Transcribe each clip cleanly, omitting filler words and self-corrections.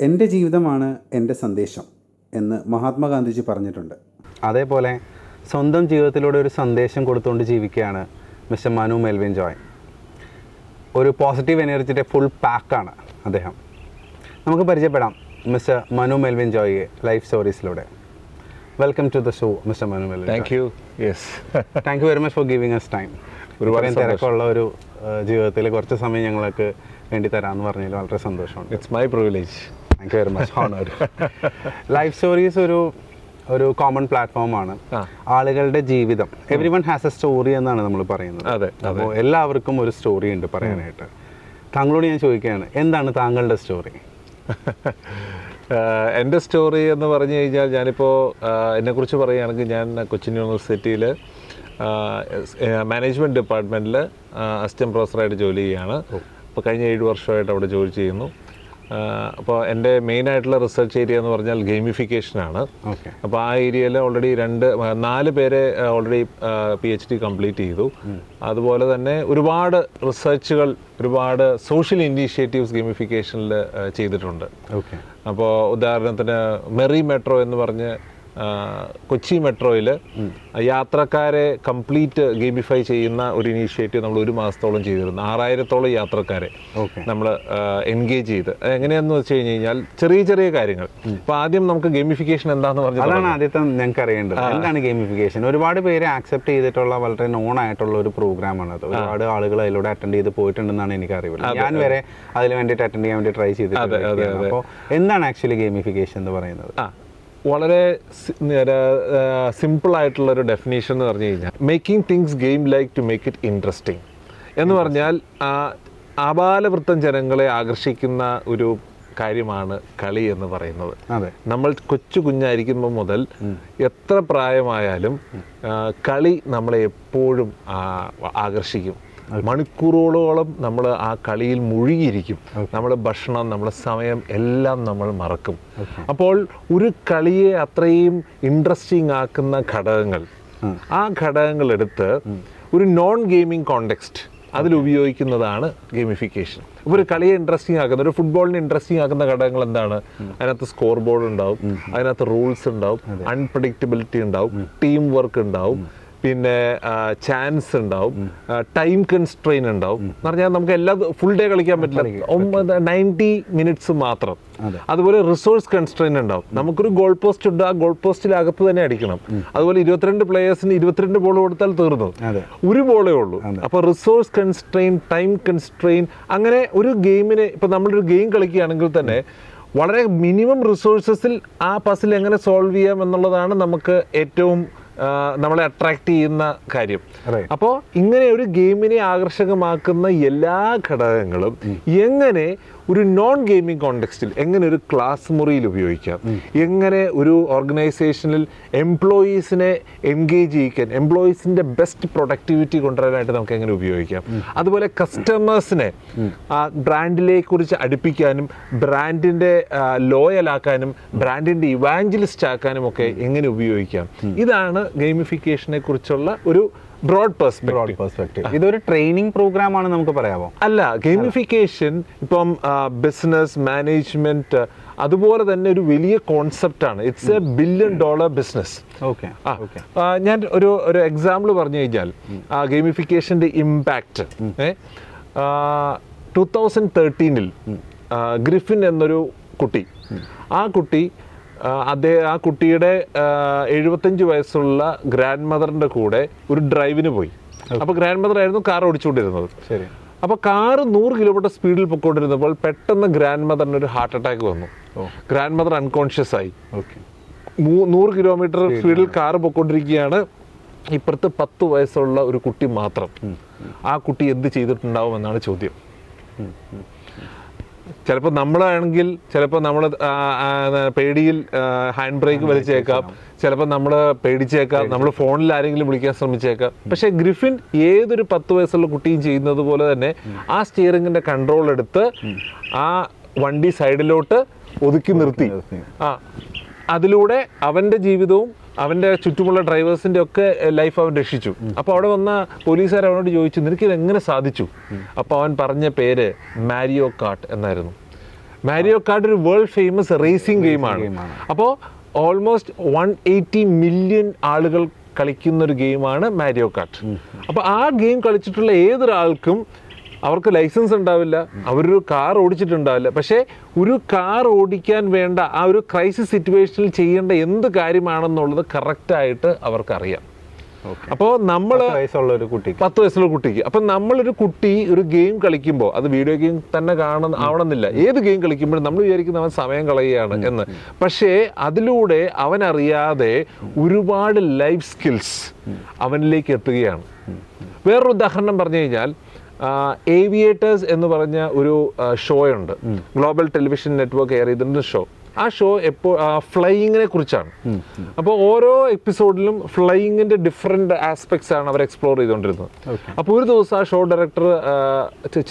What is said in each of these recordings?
എൻ്റെ ജീവിതമാണ് എൻ്റെ സന്ദേശം എന്ന് മഹാത്മാഗാന്ധിജി പറഞ്ഞിട്ടുണ്ട്. അതേപോലെ സ്വന്തം ജീവിതത്തിലൂടെ ഒരു സന്ദേശം കൊടുത്തുകൊണ്ട് ജീവിക്കുകയാണ് മിസ്റ്റർ മനു മെൽവിൻ ജോയ്. ഒരു പോസിറ്റീവ് എനർജിയുടെ ഫുൾ പാക്കാണ് അദ്ദേഹം. നമുക്ക് പരിചയപ്പെടാം മിസ്റ്റർ മനു മെൽവിൻ ജോയിയെ ലൈഫ് സ്റ്റോറീസിലൂടെ. Welcome to the show mister Manu Melvin. Thank you. Yes, thank you very much for giving us time. ഒരുപാട് തിരക്കുള്ള ഒരു ജീവിതത്തിൽ കുറച്ച് സമയം ഞങ്ങൾക്ക് വേണ്ടി തരാമെന്ന് പറഞ്ഞതിൽ വളരെ സന്തോഷമുണ്ട്. It's my privilege. Thank you very much. Honour. Life stories ഒരു കോമൺ പ്ലാറ്റ്ഫോമാണ്. ആളുകളുടെ ജീവിതം, every one has A story എന്നാണ് നമ്മൾ പറയുന്നത്. അതെ. അപ്പോൾ എല്ലാവർക്കും ഒരു സ്റ്റോറി ഉണ്ട് പറയാനായിട്ട്. താങ്കളോട് ഞാൻ ചോദിക്കുകയാണ്, എന്താണ് താങ്കളുടെ സ്റ്റോറി? എൻ്റെ സ്റ്റോറി എന്ന് പറഞ്ഞു കഴിഞ്ഞാൽ, ഞാനിപ്പോൾ എന്നെക്കുറിച്ച് പറയുകയാണെങ്കിൽ, ഞാൻ കൊച്ചിൻ യൂണിവേഴ്സിറ്റിയിൽ മാനേജ്മെൻറ്റ് ഡിപ്പാർട്ട്മെൻറ്റിൽ അസിസ്റ്റൻറ്റ് പ്രൊഫസറായിട്ട് ജോലി ചെയ്യുകയാണ്. അപ്പോൾ കഴിഞ്ഞ 7 വർഷമായിട്ട് അവിടെ ജോലി ചെയ്യുന്നു. അപ്പോൾ എൻ്റെ മെയിനായിട്ടുള്ള റിസർച്ച് ഏരിയ എന്ന് പറഞ്ഞാൽ ഗെയിമിഫിക്കേഷനാണ്. അപ്പോൾ ആ ഏരിയയിൽ ഓൾറെഡി 4 പേരെ ഓൾറെഡി PhD കംപ്ലീറ്റ് ചെയ്തു. അതുപോലെ തന്നെ ഒരുപാട് റിസർച്ചുകൾ, ഒരുപാട് സോഷ്യൽ ഇനീഷ്യേറ്റീവ്സ് ഗെയിമിഫിക്കേഷനിൽ ചെയ്തിട്ടുണ്ട്. അപ്പോൾ ഉദാഹരണത്തിന് മെറി മെട്രോ എന്ന് പറഞ്ഞ് കൊച്ചി മെട്രോയിൽ യാത്രക്കാരെ കംപ്ലീറ്റ് ഗെയിമിഫൈ ചെയ്യുന്ന ഒരു ഇനീഷ്യേറ്റീവ് നമ്മൾ 1 മാസത്തോളം ചെയ്തിരുന്നു. 6000-ഓളം യാത്രക്കാരെ നമ്മൾ എൻഗേജ് ചെയ്ത്. എങ്ങനെയാണെന്ന് വെച്ച് കഴിഞ്ഞാൽ ചെറിയ ചെറിയ കാര്യങ്ങൾ. അപ്പോൾ ആദ്യം നമുക്ക് ഗെയിമിഫിക്കേഷൻ എന്താണെന്ന് പറഞ്ഞാൽ, അതാണ് ആദ്യത്തെ ഞങ്ങൾക്ക് അറിയേണ്ടത്. എന്താണ് ഗെയിമിഫിക്കേഷൻ? ഒരുപാട് പേര് ആക്സെപ്റ്റ് ചെയ്തിട്ടുള്ള വളരെ നോൺ ആയിട്ടുള്ള ഒരു പ്രോഗ്രാമാണ് അത്. ഒരുപാട് ആളുകൾ അതിലൂടെ അറ്റൻഡ് ചെയ്ത് പോയിട്ടുണ്ടെന്നാണ് എനിക്ക് അറിയുന്നത്. ഞാൻ വരെ അതിന് വേണ്ടിയിട്ട് അറ്റൻഡ് ചെയ്യാൻ വേണ്ടി ട്രൈ ചെയ്തിട്ടുണ്ട്. അപ്പോൾ എന്താണ് ആക്ച്വലി ഗെയിമിഫിക്കേഷൻ എന്ന് പറയുന്നത്? വളരെ സിമ്പിളായിട്ടുള്ളൊരു ഡെഫിനേഷൻ എന്ന് പറഞ്ഞു കഴിഞ്ഞാൽ, making things game like to make it interesting എന്ന് പറഞ്ഞാൽ, ആബാലവൃത്തം ജനങ്ങളെ ആകർഷിക്കുന്ന ഒരു കാര്യമാണ് കളി എന്ന് പറയുന്നത്. നമ്മൾ കുഞ്ഞായിരിക്കുമ്പോൾ മുതൽ എത്ര പ്രായമായാലും കളി നമ്മളെ എപ്പോഴും ആകർഷിക്കും. മണിക്കൂറുകളോളം നമ്മൾ ആ കളിയിൽ മുഴുകിയിരിക്കും. നമ്മുടെ ഭക്ഷണം, നമ്മുടെ സമയം എല്ലാം നമ്മൾ മറക്കും. അപ്പോൾ ഒരു കളിയെ അത്രയും ഇൻട്രസ്റ്റിംഗ് ആക്കുന്ന ഘടകങ്ങൾ, ആ ഘടകങ്ങൾ എടുത്ത് ഒരു നോൺ ഗെയിമിംഗ് കോണ്ടെക്സ്റ്റ് അതിലുപയോഗിക്കുന്നതാണ് ഗെയിമിഫിക്കേഷൻ. ഇപ്പോൾ ഒരു കളിയെ ഇൻട്രസ്റ്റിംഗ് ആക്കുന്ന, ഒരു ഫുട്ബോളിനെ ഇൻട്രസ്റ്റിംഗ് ആക്കുന്ന ഘടകങ്ങൾ എന്താണ്? അതിനകത്ത് സ്കോർ ബോർഡ് ഉണ്ടാവും, അതിനകത്ത് റൂൾസ് ഉണ്ടാവും, അൺപ്രഡിക്റ്റബിലിറ്റി ഉണ്ടാവും, ടീം വർക്ക് ഉണ്ടാവും, പിന്നെ ചാൻസ് ഉണ്ടാവും, ടൈം കൺസ്ട്രെയിൻ ഉണ്ടാവും. എന്ന് പറഞ്ഞാൽ നമുക്ക് എല്ലാ ഫുൾ ഡേ കളിക്കാൻ പറ്റില്ല, 90 മിനിറ്റ്സ് മാത്രം. അതുപോലെ റിസോഴ്സ് കൺസ്ട്രെയിൻ ഉണ്ടാവും. നമുക്കൊരു ഗോൾ പോസ്റ്റ് ഉണ്ട്, ആ ഗോൾ പോസ്റ്റിലകത്ത് തന്നെ അടിക്കണം. അതുപോലെ 22 പ്ലേയേഴ്സിന് 22 ബോൾ കൊടുത്താൽ തീർന്നു, ഒരു ബോളേ ഉള്ളൂ. അപ്പോൾ റിസോഴ്സ് കൺസ്ട്രെയിൻ, ടൈം കൺസ്ട്രെയിൻ, അങ്ങനെ ഒരു ഗെയിമിനെ, ഇപ്പം നമ്മളൊരു ഗെയിം കളിക്കുകയാണെങ്കിൽ തന്നെ വളരെ മിനിമം റിസോഴ്സസിൽ ആ പസിൽ എങ്ങനെ സോൾവ് ചെയ്യാം എന്നുള്ളതാണ് നമുക്ക് ഏറ്റവും നമ്മളെ അട്രാക്ട് ചെയ്യുന്ന കാര്യം. അപ്പോൾ ഇങ്ങനെ ഒരു ഗെയിമിനെ ആകർഷകമാക്കുന്ന എല്ലാ ഘടകങ്ങളും എങ്ങനെ ഒരു നോൺ ഗെയിമിംഗ് കോണ്ടെക്സ്റ്റിൽ, എങ്ങനെ ഒരു ക്ലാസ് മുറിയിൽ ഉപയോഗിക്കാം, എങ്ങനെ ഒരു ഓർഗനൈസേഷനിൽ എംപ്ലോയീസിനെ എൻഗേജ് ചെയ്യിക്കാൻ, എംപ്ലോയീസിൻ്റെ ബെസ്റ്റ് പ്രൊഡക്ടിവിറ്റി കൊണ്ടുവരാനായിട്ട് നമുക്ക് എങ്ങനെ ഉപയോഗിക്കാം, അതുപോലെ കസ്റ്റമേഴ്സിനെ ആ ബ്രാൻഡിനെ കുറിച്ച് അടുപ്പിക്കാനും, ബ്രാൻഡിൻ്റെ ലോയലാക്കാനും, ബ്രാൻഡിൻ്റെ ഇവാഞ്ചലിസ്റ്റ് ആക്കാനും ഒക്കെ എങ്ങനെ ഉപയോഗിക്കാം. ഇതാണ് ഗെയിമിഫിക്കേഷനെ കുറിച്ചുള്ള ഒരു ബ്രോഡ് പെർസ്പെക്റ്റീവ്. ഇതൊരു ട്രെയിനിങ് പ്രോഗ്രാം ആണ് നമുക്ക് പറയാമോ? അല്ല, ഗെയിമിഫിക്കേഷൻ ഇപ്പം ബിസിനസ്, മാനേജ്മെന്റ്, അതുപോലെ തന്നെ ഒരു വലിയ കോൺസെപ്റ്റാണ്. It's a $1 billion business. ഞാൻ ഒരു എക്സാമ്പിൾ പറഞ്ഞു കഴിഞ്ഞാൽ, ഗെയിമിഫിക്കേഷൻ്റെ ഇമ്പാക്റ്റ് 2013 ഗ്രിഫിൻ എന്നൊരു കുട്ടി, ആ കുട്ടിയുടെ 75 വയസ്സുള്ള ഗ്രാൻഡ് മദറിൻ്റെ കൂടെ ഒരു ഡ്രൈവിന് പോയി. അപ്പോൾ ഗ്രാൻഡ് മദർ ആയിരുന്നു കാർ ഓടിച്ചുകൊണ്ടിരുന്നത്. അപ്പോൾ കാറ് 100 കിലോമീറ്റർ സ്പീഡിൽ പൊയ്ക്കൊണ്ടിരുന്നപ്പോൾ പെട്ടെന്ന് ഗ്രാൻഡ് മദറിന് ഒരു ഹാർട്ട് അറ്റാക്ക് വന്നു. ഗ്രാൻഡ് മദർ അൺകോൺഷ്യസ് ആയി. 100 കിലോമീറ്റർ സ്പീഡിൽ കാറ് പൊയ്ക്കൊണ്ടിരിക്കുകയാണ്. ഇപ്പുറത്ത് 10 വയസ്സുള്ള ഒരു കുട്ടി മാത്രം. ആ കുട്ടി എന്ത് ചെയ്തിട്ടുണ്ടാവും എന്നാണ് ചോദ്യം. ചിലപ്പോൾ നമ്മളാണെങ്കിൽ, ചിലപ്പോൾ നമ്മൾ പേടിയിൽ ഹാൻഡ് ബ്രേക്ക് വലിച്ചേക്കാം, ചിലപ്പോൾ നമ്മൾ പേടിച്ചേക്കാം, നമ്മൾ ഫോണിൽ ആരെങ്കിലും വിളിക്കാൻ ശ്രമിച്ചേക്കാം. പക്ഷേ ഗ്രിഫിൻ ഏതൊരു 10 വയസ്സുള്ള കുട്ടിയും ചെയ്യുന്നത് പോലെ തന്നെ ആ സ്റ്റിയറിങ്ങിൻ്റെ കൺട്രോൾ എടുത്ത് ആ വണ്ടി സൈഡിലോട്ട് ഒതുക്കി നിർത്തി. അതിലൂടെ അവൻ്റെ ജീവിതവും അവൻ്റെ ചുറ്റുമുള്ള ഡ്രൈവേഴ്സിൻ്റെ ഒക്കെ ലൈഫ് അവൻ രക്ഷിച്ചു. അപ്പോൾ അവിടെ വന്ന പോലീസുകാർ അവനോട് ചോദിച്ചു, നിനക്കിത് എങ്ങനെ സാധിച്ചു? അപ്പോൾ അവൻ പറഞ്ഞ പേര് മാരിയോ കാർട്ട് എന്നായിരുന്നു. മാരിയോ കാർട്ട് ഒരു വേൾഡ് ഫേമസ് റേസിംഗ് ഗെയിമാണ്. അപ്പോൾ ഓൾമോസ്റ്റ് 180 മില്യൺ ആളുകൾ കളിക്കുന്ന ഒരു ഗെയിമാണ് മാരിയോ കാർട്ട്. അപ്പോൾ ആ ഗെയിം കളിച്ചിട്ടുള്ള ഏതൊരാൾക്കും അവർക്ക് ലൈസൻസ് ഉണ്ടാവില്ല, അവരൊരു കാർ ഓടിച്ചിട്ടുണ്ടാവില്ല, പക്ഷേ ഒരു കാർ ഓടിക്കാൻ വേണ്ട ആ ഒരു ക്രൈസിസ് സിറ്റുവേഷനിൽ ചെയ്യേണ്ട എന്ത് കാര്യമാണെന്നുള്ളത് കറക്റ്റായിട്ട് അവർക്കറിയാം. അപ്പോൾ നമ്മൾ 10 വയസ്സുള്ള ഒരു കുട്ടിക്ക് അപ്പം നമ്മളൊരു കുട്ടി ഒരു ഗെയിം കളിക്കുമ്പോൾ അത് വീഡിയോ ഗെയിം തന്നെ ആവണമെന്നില്ല, ഏത് ഗെയിം കളിക്കുമ്പോഴും നമ്മൾ വിചാരിക്കുന്ന അവൻ സമയം കളയുകയാണ് എന്ന്. പക്ഷേ അതിലൂടെ അവനറിയാതെ ഒരുപാട് ലൈഫ് സ്കിൽസ് അവനിലേക്ക് എത്തുകയാണ്. വേറൊരു ഉദാഹരണം പറഞ്ഞു കഴിഞ്ഞാൽ ഏവിയേറ്റേഴ്സ് എന്ന് പറഞ്ഞ ഒരു ഷോ ഉണ്ട്, ഗ്ലോബൽ ടെലിവിഷൻ നെറ്റ്വർക്ക് എയർ ചെയ്തിരുന്ന ഷോ. ആ ഷോ ഫ്ലൈയിങ്ങിനെ കുറിച്ചാണ്. അപ്പോൾ ഓരോ എപ്പിസോഡിലും ഫ്ലൈയിങ്ങിൻ്റെ ഡിഫറെൻറ്റ് ആസ്പെക്ട്സ് ആണ് അവർ എക്സ്പ്ലോർ ചെയ്തുകൊണ്ടിരുന്നത്. അപ്പോൾ ഒരു ദിവസം ആ ഷോ ഡയറക്ടർ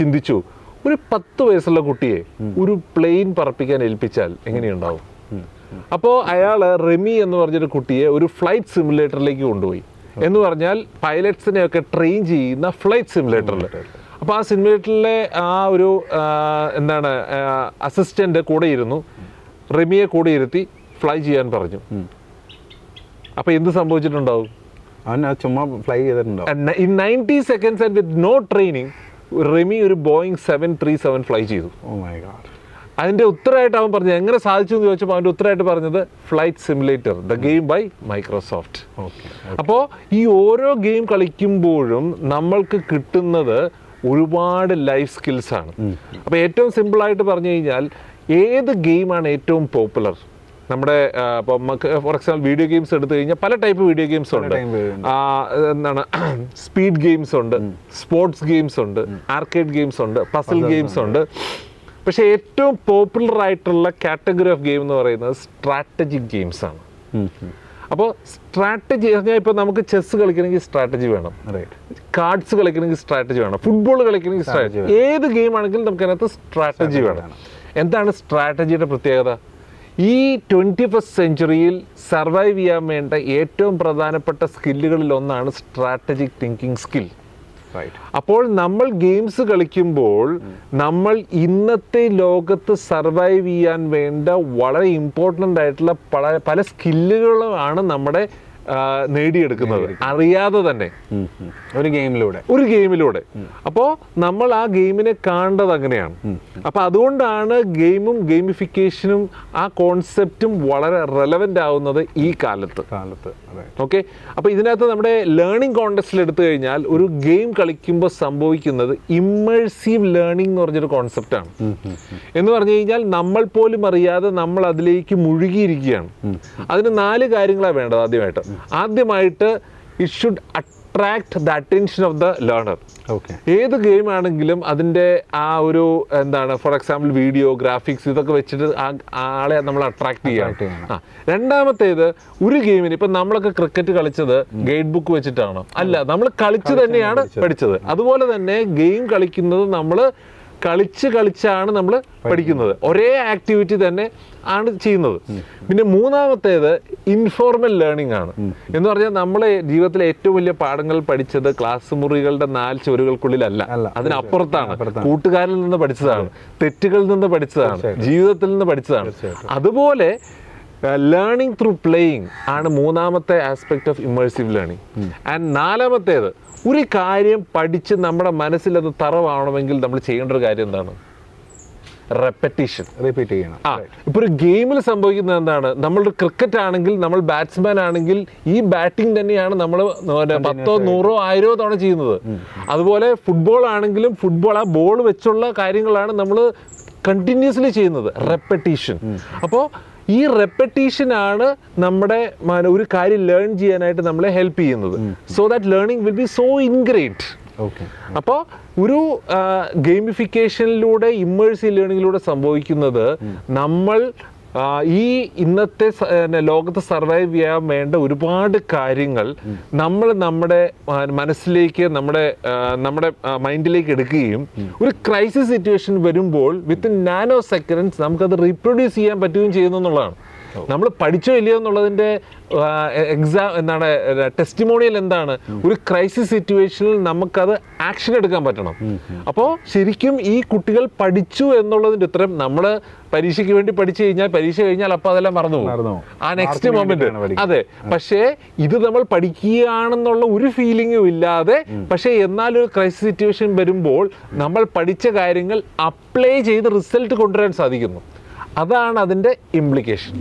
ചിന്തിച്ചു, ഒരു 10 വയസ്സുള്ള കുട്ടിയെ ഒരു പ്ലെയിൻ പറപ്പിക്കാൻ ഏൽപ്പിച്ചാൽ എങ്ങനെയുണ്ടാവും? അപ്പോൾ അയാൾ റെമി എന്ന് പറഞ്ഞൊരു കുട്ടിയെ ഒരു ഫ്ലൈറ്റ് സിമുലേറ്ററിലേക്ക് കൊണ്ടുപോയി. എന്ന് പറഞ്ഞാൽ പൈലറ്റ്സിനെയൊക്കെ ട്രെയിൻ ചെയ്യുന്ന ഫ്ലൈറ്റ് സിമുലേറ്ററിൽ. അപ്പോൾ ആ സിമുലേറ്ററിലെ ആ ഒരു അസിസ്റ്റൻ്റ് കൂടെ ഇരുന്നു, റെമിയെ കൂടെ ഇരുത്തി ഫ്ലൈ ചെയ്യാൻ പറഞ്ഞു. അപ്പോൾ എന്ത് സംഭവിച്ചിട്ടുണ്ടാവും? ചുമ്മാ ഫ്ലൈ ചെയ്തിട്ടുണ്ടാവും. In 90 seconds and with no training Remi ഒരു ബോയിങ് 737 ഫ്ലൈ ചെയ്തു. അതിൻ്റെ ഉത്തരമായിട്ട് അവൻ പറഞ്ഞത് എങ്ങനെ സാധിച്ചു എന്ന് ചോദിച്ചപ്പോൾ അവൻ്റെ ഉത്തരമായിട്ട് പറഞ്ഞത് flight simulator, the game by Microsoft. അപ്പോൾ ഈ ഓരോ ഗെയിം കളിക്കുമ്പോഴും നമ്മൾക്ക് കിട്ടുന്നത് ഒരുപാട് ലൈഫ് സ്കിൽസാണ്. അപ്പോൾ ഏറ്റവും സിമ്പിളായിട്ട് പറഞ്ഞു കഴിഞ്ഞാൽ ഏത് ഗെയിമാണ് ഏറ്റവും പോപ്പുലർ? നമ്മുടെ ഇപ്പോൾ ഫോർ എക്സാമ്പിൾ വീഡിയോ ഗെയിംസ് എടുത്തു കഴിഞ്ഞാൽ പല ടൈപ്പ് വീഡിയോ ഗെയിംസ് ഉണ്ട്. സ്പീഡ് ഗെയിംസ് ഉണ്ട്, സ്പോർട്സ് ഗെയിംസ് ഉണ്ട്, ആർക്കേഡ് ഗെയിംസ് ഉണ്ട്, പസിൽ ഗെയിംസ് ഉണ്ട്. പക്ഷേ ഏറ്റവും പോപ്പുലർ ആയിട്ടുള്ള കാറ്റഗറി ഓഫ് ഗെയിം എന്ന് പറയുന്നത് സ്ട്രാറ്റജിക് ഗെയിംസ് ആണ്. അപ്പോൾ സ്ട്രാറ്റജി പറഞ്ഞാൽ ഇപ്പോൾ നമുക്ക് ചെസ് കളിക്കണമെങ്കിൽ സ്ട്രാറ്റജി വേണം, കാർഡ്സ് കളിക്കണമെങ്കിൽ സ്ട്രാറ്റജി വേണം, ഫുട്ബോൾ കളിക്കണമെങ്കിൽ സ്ട്രാറ്റജി, ഏത് ഗെയിം ആണെങ്കിലും നമുക്ക് അതിനകത്ത് സ്ട്രാറ്റജി വേണം. എന്താണ് സ്ട്രാറ്റജിയുടെ പ്രത്യേകത? ഈ 21st സെഞ്ച്വറിയിൽ സർവൈവ് ചെയ്യാൻ വേണ്ട ഏറ്റവും പ്രധാനപ്പെട്ട സ്കില്ലുകളിൽ ഒന്നാണ് സ്ട്രാറ്റജിക് തിങ്കിങ് സ്കിൽ. അപ്പോൾ നമ്മൾ ഗെയിംസ് കളിക്കുമ്പോൾ നമ്മൾ ഇന്നത്തെ ലോകത്ത് സർവൈവ് ചെയ്യാൻ വേണ്ട വളരെ ഇമ്പോർട്ടൻ്റ് ആയിട്ടുള്ള പല സ്കില്ലുകളാണ് നമ്മുടെ നേടിയെടുക്കുന്നത് അറിയാതെ തന്നെ ഒരു ഗെയിമിലൂടെ. അപ്പോൾ നമ്മൾ ആ ഗെയിമിനെ കാണേണ്ടത് അങ്ങനെയാണ്. അപ്പോൾ അതുകൊണ്ടാണ് ഗെയിമും ഗെയിമിഫിക്കേഷനും ആ കോൺസെപ്റ്റും വളരെ റെലവൻ്റ് ആവുന്നത് ഈ കാലത്ത്. ഓക്കെ, അപ്പോൾ ഇതിനകത്ത് നമ്മുടെ ലേണിംഗ് കോണ്ടെക്സ്റ്റിൽ എടുത്തു കഴിഞ്ഞാൽ ഒരു ഗെയിം കളിക്കുമ്പോൾ സംഭവിക്കുന്നത് ഇമ്മേഴ്സീവ് ലേണിംഗ് എന്ന് പറഞ്ഞൊരു കോൺസെപ്റ്റാണ്. എന്ന് പറഞ്ഞു കഴിഞ്ഞാൽ നമ്മൾ പോലും അറിയാതെ നമ്മൾ അതിലേക്ക് മുഴുകിയിരിക്കുകയാണ്. അതിന് 4 കാര്യങ്ങളാണ് വേണ്ടത്. ആദ്യമായിട്ട് it should attract the attention of the learner. ഏത് ഗെയിം ആണെങ്കിലും അതിൻ്റെ ആ ഒരു ഫോർ എക്സാമ്പിൾ വീഡിയോ ഗ്രാഫിക്സ് ഇതൊക്കെ വെച്ചിട്ട് ആളെ നമ്മൾ അട്രാക്ട് ചെയ്യണം. രണ്ടാമത്തേത്, ഒരു ഗെയിമിന് ഇപ്പം നമ്മളൊക്കെ ക്രിക്കറ്റ് കളിച്ചത് ഗൈഡ് ബുക്ക് വെച്ചിട്ടാണോ? അല്ല, നമ്മൾ കളിച്ച് തന്നെയാണ് പഠിച്ചത്. അതുപോലെ തന്നെ ഗെയിം കളിക്കുന്നത് നമ്മൾ കളിച്ചാണ് നമ്മൾ പഠിക്കുന്നത്. ഒരേ ആക്ടിവിറ്റി തന്നെ ആണ് ചെയ്യുന്നത്. പിന്നെ മൂന്നാമത്തേത് ഇൻഫോർമൽ ലേണിംഗ് ആണ്. എന്ന് പറഞ്ഞാൽ നമ്മളെ ജീവിതത്തിലെ ഏറ്റവും വലിയ പാഠങ്ങൾ പഠിച്ചത് ക്ലാസ് മുറികളുടെ 4 ചുവരുകൾക്കുള്ളിലല്ല, അതിനപ്പുറത്താണ്. കൂട്ടുകാരിൽ നിന്ന് പഠിച്ചതാണ്, തെറ്റുകളിൽ നിന്ന് പഠിച്ചതാണ്, ജീവിതത്തിൽ നിന്ന് പഠിച്ചതാണ്. അതുപോലെ ലേണിംഗ് ത്രൂ പ്ലേയിങ് ആണ് മൂന്നാമത്തെ aspect of immersive learning. And നാലാമത്തേത്, ഒരു കാര്യം പഠിച്ച് നമ്മുടെ മനസ്സിൽ അത് തറവാണെങ്കിൽ നമ്മൾ ചെയ്യേണ്ട ഒരു കാര്യം എന്താണ്? റിപ്പീറ്റ് ചെയ്യണം. ഇപ്പൊ ഒരു ഗെയിമിൽ സംഭവിക്കുന്നത് എന്താണ്? നമ്മളൊരു ക്രിക്കറ്റ് ആണെങ്കിൽ, നമ്മൾ ബാറ്റ്സ്മാൻ ആണെങ്കിൽ ഈ ബാറ്റിംഗ് തന്നെയാണ് നമ്മൾ 10, 100, 1000 തവണ ചെയ്യുന്നത്. അതുപോലെ ഫുട്ബോൾ ആണെങ്കിലും ഫുട്ബോൾ ആ ബോൾ വെച്ചുള്ള കാര്യങ്ങളാണ് നമ്മൾ കണ്ടിന്യൂസ്ലി ചെയ്യുന്നത്, റെപ്പറ്റീഷൻ. അപ്പോൾ ഈ റെപ്പറ്റീഷനാണ് നമ്മുടെ ഒരു കാര്യം ലേൺ ചെയ്യാനായിട്ട് നമ്മളെ ഹെൽപ്പ് ചെയ്യുന്നത്. So that learning will be so ingrate. അപ്പോൾ ഒരു ഗെയിമിഫിക്കേഷനിലൂടെ ഇമ്മേഴ്സീവ് ലേണിങ്ങിലൂടെ സംഭവിക്കുന്നത് നമ്മൾ ഈ ഇന്നത്തെ ലോകത്ത് സർവൈവ് ചെയ്യാൻ വേണ്ട ഒരുപാട് കാര്യങ്ങൾ നമ്മൾ നമ്മുടെ മനസ്സിലേക്ക് നമ്മുടെ മൈൻഡിലേക്ക് എടുക്കുകയും ഒരു ക്രൈസിസ് സിറ്റുവേഷൻ വരുമ്പോൾ വിത്തിൻ നാനോ സെക്കൻഡ്സ് നമുക്കത് റീപ്രൊഡ്യൂസ് ചെയ്യാൻ പറ്റുകയും ചെയ്യുന്നു എന്നുള്ളതാണ്. നമ്മൾ പഠിച്ചോ ഇല്ലയോ എന്നുള്ളതിൻ്റെ എന്താണ് ടെസ്റ്റിമോണിയൽ എന്താണ്, ഒരു ക്രൈസിസ് സിറ്റുവേഷനിൽ നമുക്കത് ആക്ഷൻ എടുക്കാൻ പറ്റണം. അപ്പോൾ ശരിക്കും ഈ കുട്ടികൾ പഠിച്ചു എന്നുള്ളതിൻ്റെ ഉത്തരം, നമ്മൾ പരീക്ഷയ്ക്ക് വേണ്ടി പഠിച്ചു കഴിഞ്ഞാൽ പരീക്ഷ കഴിഞ്ഞാൽ അപ്പോൾ അതെല്ലാം മറന്നു പോകും, ആ നെക്സ്റ്റ് മൊമെന്റ്. അതെ, പക്ഷേ ഇത് നമ്മൾ പഠിക്കുകയാണെന്നുള്ള ഒരു ഫീലിംഗും ഇല്ലാതെ, പക്ഷേ എന്നാലും ക്രൈസിസ് സിറ്റുവേഷൻ വരുമ്പോൾ നമ്മൾ പഠിച്ച കാര്യങ്ങൾ അപ്ലൈ ചെയ്ത് റിസൾട്ട് കൊണ്ടുവരാൻ സാധിക്കുന്നു. അതാണ് അതിൻ്റെ ഇംപ്ലിക്കേഷൻ.